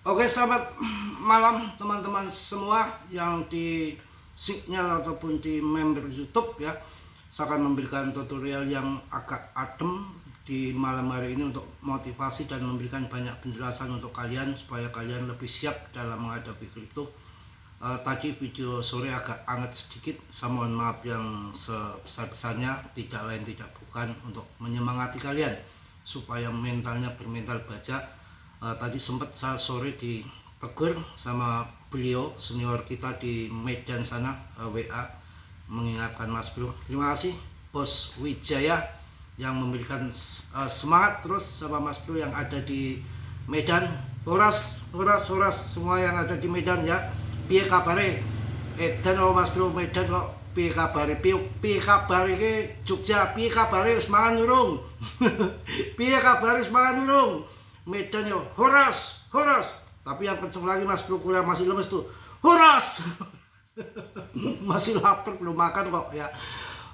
Oke, selamat malam teman-teman semua yang di Signal ataupun di member YouTube ya. Saya akan memberikan tutorial yang agak adem di malam hari ini untuk motivasi dan memberikan banyak penjelasan untuk kalian supaya kalian lebih siap dalam menghadapi kripto. Tadi video sore agak hangat sedikit, saya mohon maaf yang sebesar-besarnya, tidak lain tidak bukan untuk menyemangati kalian supaya mentalnya bermental baja. Tadi sempat saya sore ditegur sama beliau senior kita di Medan sana, WA mengingatkan Mas Bro. Terima kasih Bos Wijaya yang memberikan semangat terus sama Mas Bro yang ada di Medan. Horas semua yang ada di Medan ya. Piye kabare? Edan oh Mas Bro Medan kok piye kabare? Piye kabare iki Jogja? Piye kabare wis mangan urung? Piye kabare wis mangan urung? Medan yo horas. Tapi yang kenceng lagi Mas Bro, kurang masih lemes tuh. Horas. Masih lapar belum makan kok ya.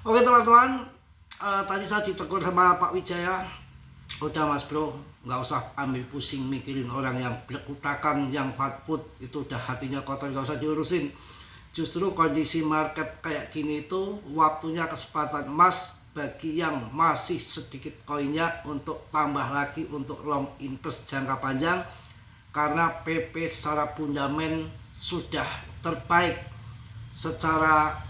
Oke teman-teman, tadi saya ditegur sama Pak Wijaya. Udah Mas Bro, nggak usah ambil pusing mikirin orang yang blekutakan, yang fast food itu udah hatinya kotor, nggak usah diurusin. Justru kondisi market kayak gini itu waktunya kesempatan emas bagi yang masih sedikit koinnya untuk tambah lagi untuk long invest jangka panjang, karena PP secara fundament sudah terbaik, secara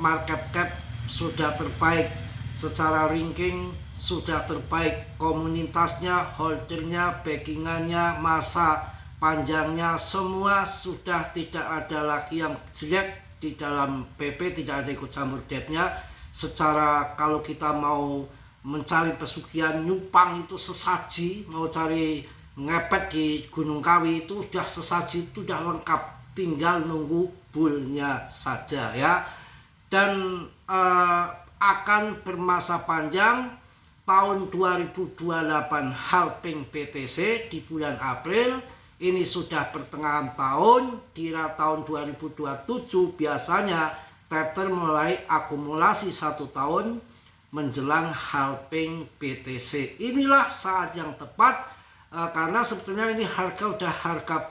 market cap sudah terbaik, secara ranking sudah terbaik, komunitasnya, holdernya, backingannya, masa panjangnya semua sudah tidak ada lagi yang jelek di dalam PP, tidak ada ikut campur debtnya. Secara kalau kita mau mencari pesugihan nyupang itu sesaji, mau cari ngepet di Gunung Kawi itu sudah sesaji, itu sudah lengkap, tinggal nunggu bullnya saja ya. Dan akan bermasa panjang tahun 2028 halving BTC di bulan April. Ini sudah pertengahan tahun, kira tahun 2027 biasanya Tether mulai akumulasi 1 tahun menjelang halving BTC. Inilah saat yang tepat karena sebetulnya ini harga udah harga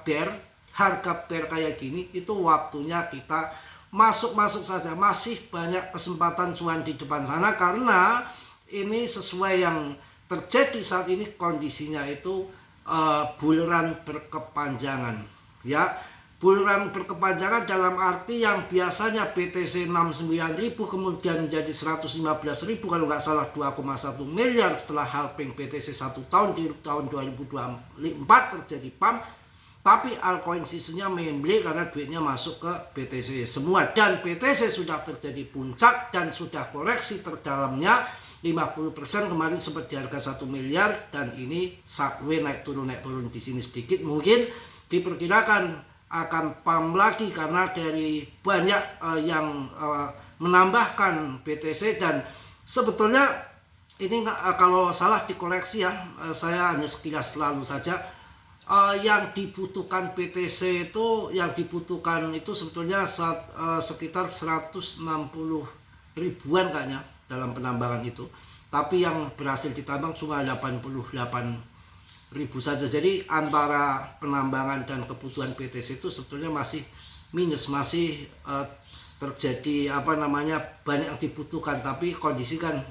bear kayak gini, itu waktunya kita masuk saja. Masih banyak kesempatan cuan di depan sana karena ini sesuai yang terjadi saat ini, kondisinya itu buleran berkepanjangan ya. Bulan berkepanjangan dalam arti yang biasanya BTC 69.000 kemudian menjadi 115.000 kalau nggak salah 2,1 miliar setelah halving BTC 1 tahun di tahun 2024 terjadi pump. Tapi altcoin seasonnya membeli karena duitnya masuk ke BTC semua, dan BTC sudah terjadi puncak dan sudah koreksi terdalamnya 50%. Kemarin sempat di harga 1 miliar dan ini sideways naik turun di sini sedikit, mungkin diperkirakan akan pump lagi karena dari banyak yang menambahkan BTC. Dan sebetulnya ini kalau salah dikoreksi ya, saya hanya sekilas lalu saja. Yang dibutuhkan BTC itu, yang dibutuhkan itu sebetulnya sekitar 160 ribuan kayaknya dalam penambangan itu, tapi yang berhasil ditambang cuma 88.000 saja. Jadi antara penambangan dan kebutuhan BTC itu sebetulnya masih minus, masih terjadi banyak yang dibutuhkan, tapi kondisi kan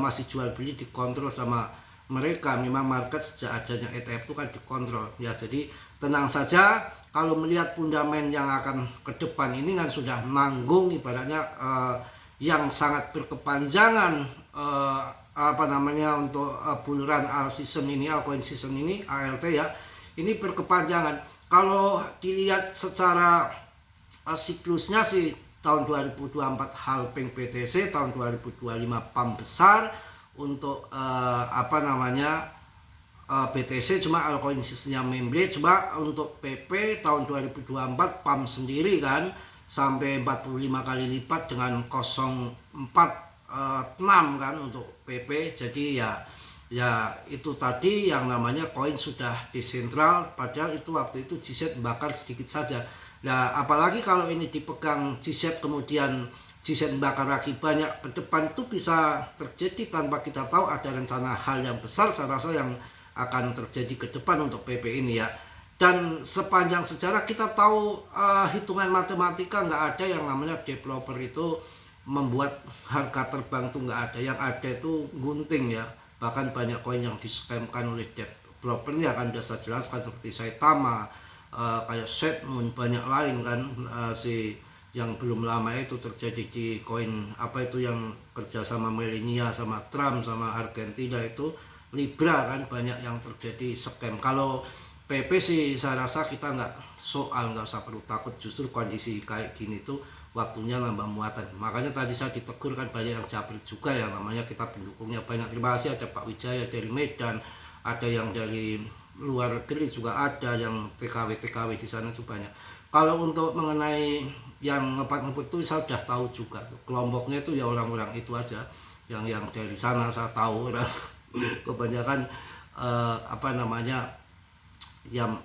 masih jual beli dikontrol sama mereka. Memang market sejak adanya ETF itu kan dikontrol ya. Jadi tenang saja, kalau melihat fundament yang akan ke depan ini kan sudah nanggung ibaratnya yang sangat berkepanjangan untuk buluran all season ini, altcoin season ini, ALT ya, ini berkepanjangan. Kalau dilihat secara siklusnya sih tahun 2024 halving BTC, tahun 2025 pump besar untuk BTC, cuma altcoin seasonnya membeli. Coba untuk PP tahun 2024 pump sendiri kan sampai 45 kali lipat dengan 0,46 kan untuk PP. Jadi ya itu tadi yang namanya koin sudah desentral, padahal itu waktu itu GZ bakar sedikit saja. Nah apalagi kalau ini dipegang GZ kemudian GZ bakar lagi banyak ke depan, itu bisa terjadi tanpa kita tahu. Ada rencana hal yang besar saya rasa yang akan terjadi ke depan untuk PP ini ya. Dan sepanjang sejarah kita tahu hitungan matematika nggak ada yang namanya developer itu membuat harga terbang tuh nggak ada. Yang ada itu gunting ya. Bahkan banyak koin yang di-scamkan oleh developernya kan sudah saya jelaskan seperti Saitama, kayak Setmoon, banyak lain kan. Si yang belum lama itu terjadi di koin apa itu yang kerja sama Milenia sama Trump sama Argentina itu Libra kan, banyak yang terjadi scam. Kalau PP sih saya rasa kita nggak usah perlu takut, justru kondisi kayak gini tuh waktunya nambah muatan. Makanya tadi saya ditegur kan banyak yang jabrik juga ya, namanya kita pendukungnya banyak. Terima kasih, ada Pak Wijaya dari Medan, ada yang dari luar negeri juga ada, yang TKW di sana itu banyak. Kalau untuk mengenai yang ngepat tuh saya udah tahu juga tuh. Kelompoknya itu ya orang-orang itu aja, yang dari sana saya tahu orang kebanyakan apa namanya yang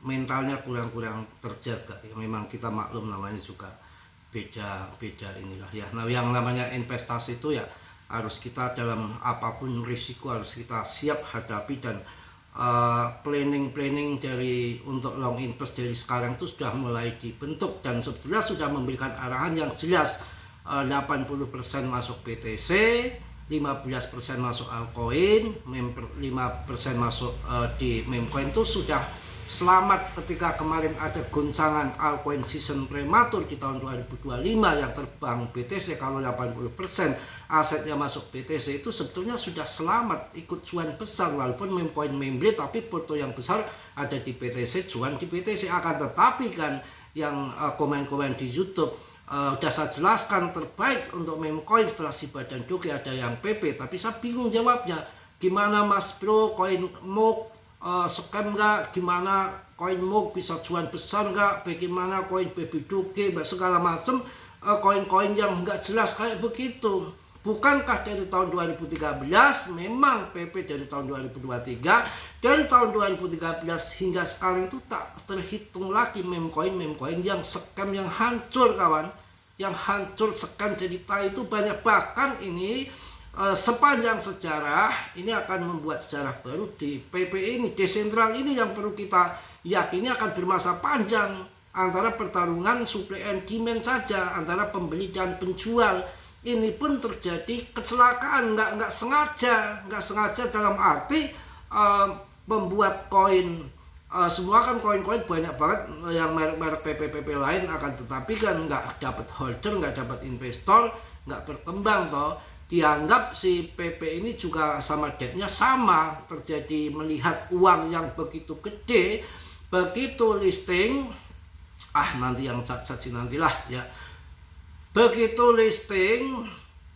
mentalnya kurang terjaga ya. Memang kita maklum namanya juga beda inilah ya. Nah, yang namanya investasi itu ya harus kita dalam apapun risiko harus kita siap hadapi, dan planning dari untuk long invest dari sekarang itu sudah mulai dibentuk dan sebetulnya sudah memberikan arahan yang jelas. 80% masuk BTC, 15% masuk altcoin, 5% masuk di memecoin. Itu sudah selamat ketika kemarin ada goncangan altcoin season prematur di tahun 2025 yang terbang BTC. Kalau 80% asetnya masuk BTC itu sebetulnya sudah selamat, ikut cuan besar, walaupun memecoin membeli tapi porto yang besar ada di BTC, cuan di BTC. Akan tetapi kan yang komen-komen di YouTube udah saya jelaskan, terbaik untuk memecoin setelah si badan doge ada yang PP, tapi saya bingung jawabnya. Gimana Mas Bro, koin MOOC scam nggak? Gimana koin MOOC bisa cuan besar nggak? Bagaimana koin baby doge, segala macam koin-koin yang nggak jelas kayak begitu. Bukankah dari tahun 2013 memang PP dari tahun 2023, dari tahun 2013 hingga sekarang itu tak terhitung lagi memecoin yang scam, yang hancur kawan, yang hancur scam jadi tai itu banyak. Bahkan ini sepanjang sejarah ini akan membuat sejarah baru di PP ini, desentral ini yang perlu kita yakini akan bermasa panjang, antara pertarungan supply and demand saja, antara pembeli dan penjual. Ini pun terjadi kecelakaan, nggak sengaja dalam arti membuat koin semua kan koin-koin banyak banget yang merek PP lain, akan tetapi kan nggak dapat holder, nggak dapat investor, nggak berkembang toh. Dianggap si PP ini juga sama debtnya sama, terjadi melihat uang yang begitu gede, begitu listing nanti yang cat-cat sih nantilah ya. Begitu listing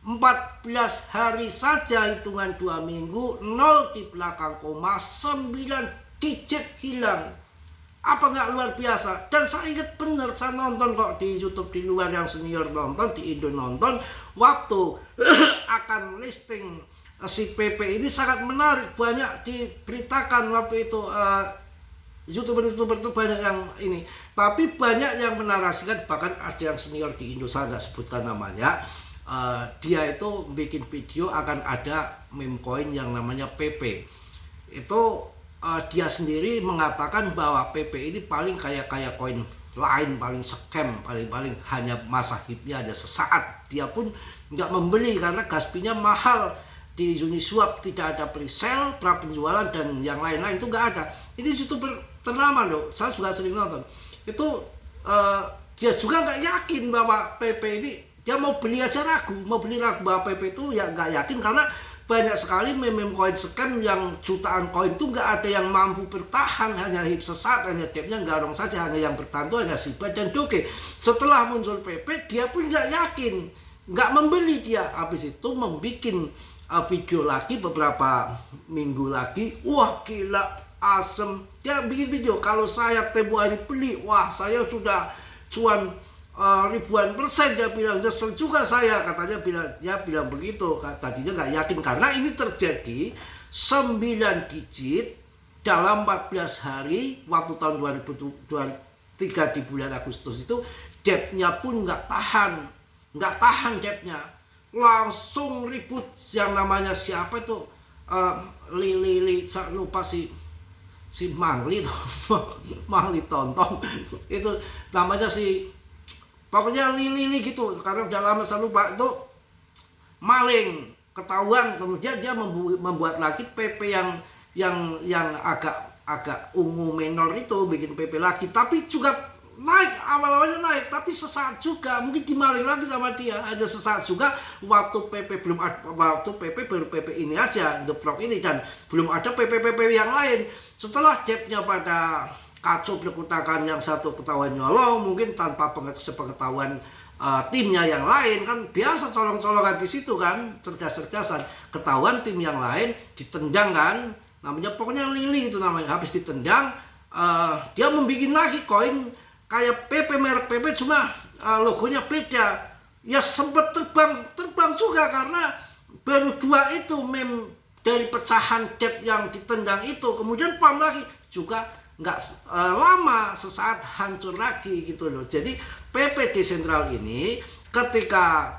14 hari saja, hitungan 2 minggu, 0 di belakang koma, 9 digit hilang. Apa nggak luar biasa? Dan saya ingat benar, saya nonton kok di YouTube, di luar yang senior nonton, di Indo nonton, waktu akan listing si PP ini sangat menarik, banyak diberitakan waktu itu. YouTuber itu banyak yang ini, tapi banyak yang menarasikan, bahkan ada yang senior di Indo, saya nggak sebutkan namanya, dia itu bikin video akan ada meme coin yang namanya PP. Itu dia sendiri mengatakan bahwa PP ini paling kayak koin lain, paling scam, paling hanya masa hidupnya aja sesaat. Dia pun nggak membeli karena gas fee-nya mahal. Di Uniswap tidak ada pre-sale, pra penjualan, dan yang lain-lain itu nggak ada. Ini YouTuber ternama loh, saya juga sering nonton. Itu dia juga nggak yakin bahwa PP ini, dia mau beli aja ragu bahwa PP itu ya nggak yakin, karena banyak sekali meme coin scam yang jutaan koin itu nggak ada yang mampu bertahan, hanya hip sesat, hanya depnya garong saja, hanya yang bertahan itu hanya Shiba dan Doge. Setelah muncul PP, dia pun nggak yakin, nggak membeli dia. Habis itu membuat video lagi beberapa minggu lagi, wah gila asem, dia bikin video kalau saya tempo hari beli, wah saya sudah cuan ribuan persen. Dia bilang nyesel juga saya, katanya dia bilang begitu. Tadinya nggak yakin karena ini terjadi 9 digit dalam 14 hari waktu tahun 2023 di bulan Agustus itu. Debtnya pun nggak tahan debtnya, langsung ribut yang namanya siapa itu, saya lupa sih si Mangli tuh Mangli Tontong itu namanya si pokoknya Lili gitu, karena udah lama saya lupa, itu maling ketahuan, kemudian dia membuat lagi PP yang agak ungu menor itu, bikin PP lagi, tapi juga naik, awal-awalnya naik, tapi sesaat juga mungkin dimaling lagi sama dia, aja sesaat juga waktu PP belum ada, waktu PP baru PP ini aja, The Frog ini, dan belum ada PP yang lain. Setelah depnya pada kacau berkutakan, yang satu ketahuan nyolong mungkin tanpa sepengetahuan timnya yang lain, kan biasa colong-colongan di situ kan, cerdas-cerdasan, ketahuan tim yang lain ditendang kan, namanya pokoknya Lili itu namanya, habis ditendang dia membuat lagi koin kayak PP, merek PP, cuma logonya beda, ya sempat terbang juga karena baru dua itu dari pecahan dep yang ditendang itu, kemudian pam lagi juga nggak lama, sesaat hancur lagi gitu loh. Jadi PP desentral ini ketika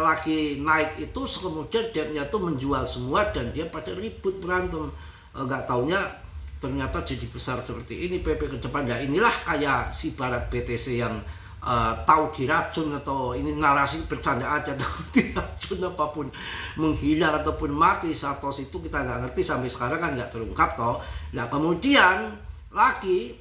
lagi naik itu, kemudian depnya tuh menjual semua dan dia pada ribut berantem, nggak taunya ternyata jadi besar seperti ini PP ke depan. Ya inilah kayak si Barat BTC yang tahu diracun, atau ini narasi bercanda aja, tahu diracun apapun menghilang ataupun mati Satos itu kita nggak ngerti sampai sekarang kan, nggak terungkap toh. Nah kemudian lagi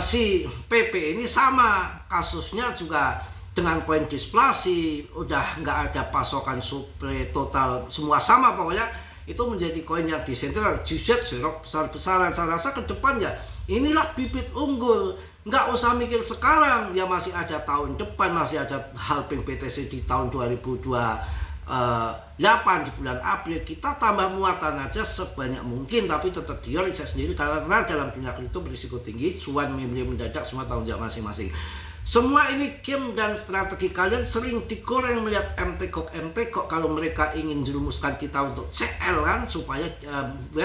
si PP ini sama kasusnya juga dengan koin displasi, udah nggak ada pasokan supply total, semua sama pokoknya, itu menjadi koin yang desentral, juset serok besar-besaran. Saya rasa ke depan ya inilah bibit unggul, nggak usah mikir sekarang, ya masih ada tahun depan, masih ada halving BTC di tahun 2028 di bulan April, kita tambah muatan aja sebanyak mungkin, tapi tetap dia riset sendiri karena dalam dunia kripto berisiko tinggi, cuan mendadak, semua tanggung jawab masing-masing. Semua ini game dan strategi, kalian sering digoreng melihat MTGOK kalau mereka ingin jerumuskan kita untuk CL kan, supaya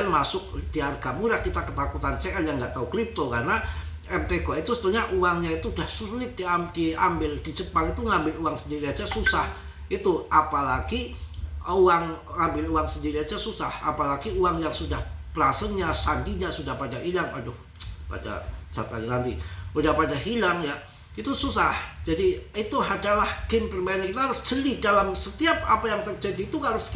masuk di harga murah, kita ketakutan CL yang nggak tahu kripto, karena MTGOK itu sebetulnya uangnya itu udah sulit diambil. Di Jepang itu ngambil uang sendiri aja susah itu, apalagi ngambil uang sendiri aja susah, apalagi uang yang sudah plasenya, sandinya sudah pada hilang, aduh pada cat lagi nanti udah pada hilang ya, itu susah. Jadi itu adalah game permainan, kita harus jeli dalam setiap apa yang terjadi itu, harus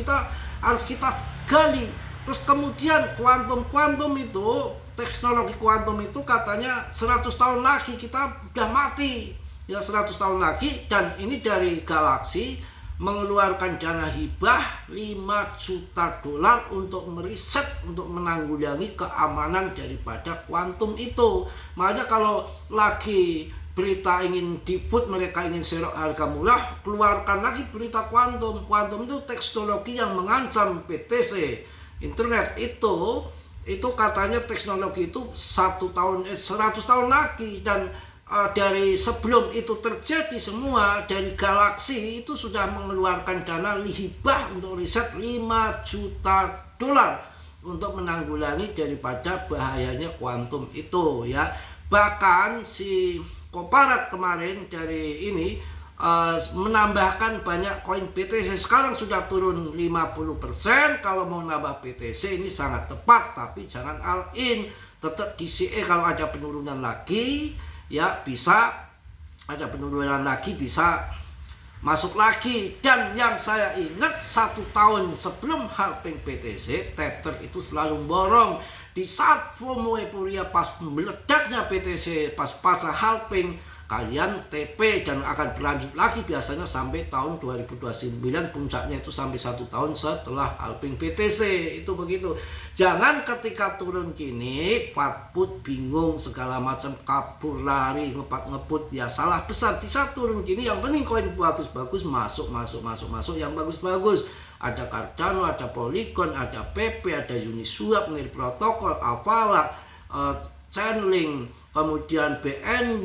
kita gali. Terus kemudian kuantum itu, teknologi kuantum itu katanya 100 tahun lagi kita udah mati ya, 100 tahun lagi. Dan ini dari Galaxy mengeluarkan dana hibah 5 juta dolar untuk meriset, untuk menanggulangi keamanan daripada kuantum itu. Makanya kalau lagi berita ingin di-food, mereka ingin serok harga murah, keluarkan lagi berita kuantum. Kuantum itu teknologi yang mengancam BTC. Internet itu katanya teknologi itu 100 tahun lagi, dan dari sebelum itu terjadi semua, dari Galaxy itu sudah mengeluarkan dana hibah untuk riset 5 juta dolar untuk menanggulangi daripada bahayanya kuantum itu ya. Bahkan si Koparat kemarin dari ini menambahkan banyak koin BTC, sekarang sudah turun 50%. Kalau mau nambah BTC ini sangat tepat, tapi jangan all in, tetap DCA. Kalau ada penurunan lagi ya bisa, ada penurunan lagi bisa masuk lagi. Dan yang saya ingat 1 tahun sebelum halving BTC, Tether itu selalu borong. Di saat FOMO euforia pas meledaknya BTC, pas halving, kalian TP dan akan berlanjut lagi biasanya sampai tahun 2029, puncaknya itu sampai 1 tahun setelah halving BTC. Itu begitu. Jangan ketika turun gini fatput bingung segala macam, kabur lari ngeput ya, salah besar. Di saat turun gini yang penting koin bagus-bagus masuk yang bagus-bagus. Ada Cardano, ada Polygon, ada PP, ada Uniswap, Nil Protocol, Avalanche, Chainlink, kemudian BNB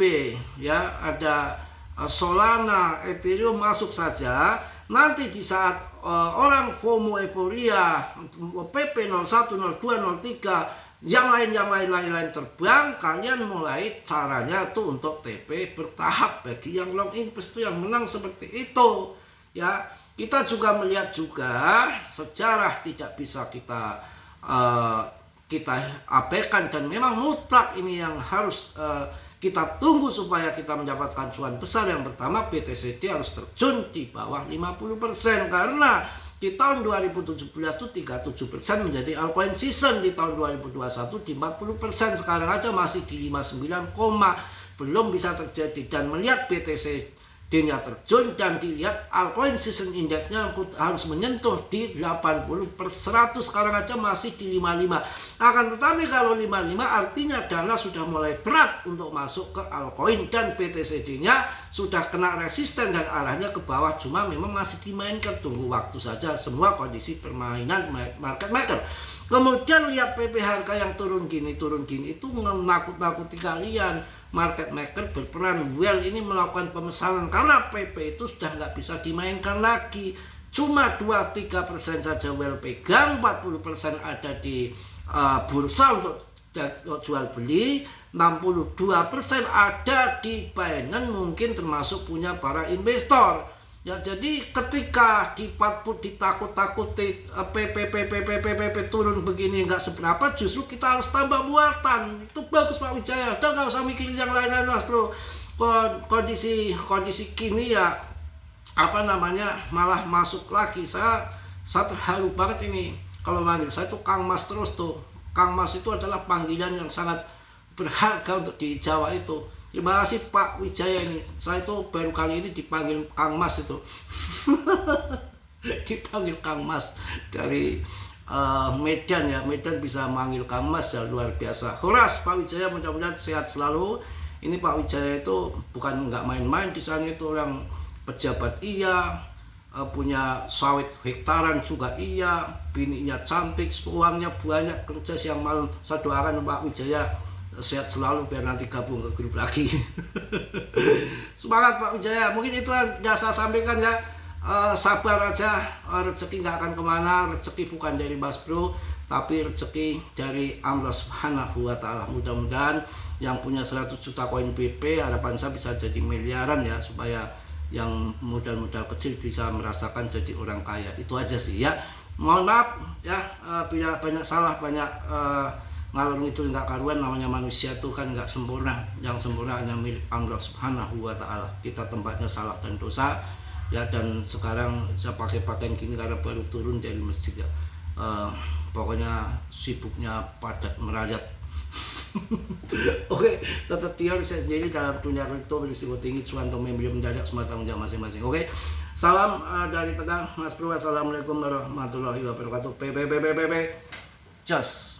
ya, ada Solana, Ethereum, masuk saja. Nanti di saat orang FOMO euforia, PP 01, 02, 03, yang lain terbang, kalian mulai caranya tuh untuk TP bertahap. Bagi yang long invest itu yang menang seperti itu ya. Kita juga melihat juga sejarah, tidak bisa kita kita abaikan, dan memang mutlak ini yang harus kita tunggu supaya kita mendapatkan cuan besar. Yang pertama, PTCD harus terjun di bawah 50%, karena di tahun 2017 itu 37% menjadi altcoin season, di tahun 2021 di 40%, sekarang aja masih di 59, belum bisa terjadi. Dan melihat BTCD-nya terjun dan dilihat altcoin season indexnya harus menyentuh di 80/100, sekarang aja masih di 55. Akan tetapi kalau 55 artinya dana sudah mulai berat untuk masuk ke altcoin, dan BTCD-nya sudah kena resisten dan arahnya ke bawah, cuma memang masih dimainkan. Tunggu waktu saja, semua kondisi permainan market maker. Kemudian lihat PP harga yang turun gini itu menakut-nakuti kalian. Market maker berperan well ini melakukan pemesanan, karena PP itu sudah nggak bisa dimainkan lagi. Cuma 2-3% saja well pegang, 40% ada di bursa untuk jual beli, 62% ada di Binance, mungkin termasuk punya para investor. Ya, jadi ketika ditakut-takuti PP turun begini nggak seberapa, justru kita harus tambah muatan. Itu bagus Pak Wijaya, udah nggak usah mikirin yang lain-lain Mas Bro. Kondisi kini ya malah masuk lagi. Saya terharu banget ini kalau manggil saya tuh Kang Mas terus tuh. Kang Mas itu adalah panggilan yang sangat berharga untuk di Jawa itu. Terima kasih Pak Wijaya ini. Saya itu baru kali ini dipanggil Kang Mas itu. Dipanggil Kang Mas dari Medan ya. Medan bisa manggil Kang Mas ya, luar biasa. Horas Pak Wijaya, mudah-mudahan sehat selalu. Ini Pak Wijaya itu bukan nggak main-main, di sana itu orang pejabat iya, punya sawit hektaran juga iya, bininya cantik, uangnya banyak, kerja siang malam. Saya doakan Pak Wijaya sehat selalu biar nanti gabung ke grup lagi. Semangat Pak Wijaya. Mungkin itu yang saya sampaikan ya. Sabar aja, rezeki nggak akan kemana. Rezeki bukan dari Mas Bro, tapi rezeki dari Allah Subhanahu wa Ta'ala. Mudah-mudahan yang punya 100 juta koin BP, harapan saya bisa jadi miliaran ya, supaya yang modal-modal kecil bisa merasakan jadi orang kaya. Itu aja sih ya. Mohon maaf ya bila banyak salah, banyak ngalor itu nggak karuan. Namanya manusia itu kan nggak sempurna, yang sempurna hanya milik Allah Subhanahu wa Ta'ala. Kita tempatnya salah dan dosa ya, dan sekarang saya pakai pakaian gini karena baru turun dari masjid ya. Pokoknya sibuknya padat merayat. Oke, tetap dia saya sendiri dalam dunia kripto berisiko tinggi, cuan atau membeli mendadak, semua tanggung jawab masing-masing. Oke, salam dari Tegal Mas Bro. Assalamualaikum warahmatullahi wabarakatuh. Just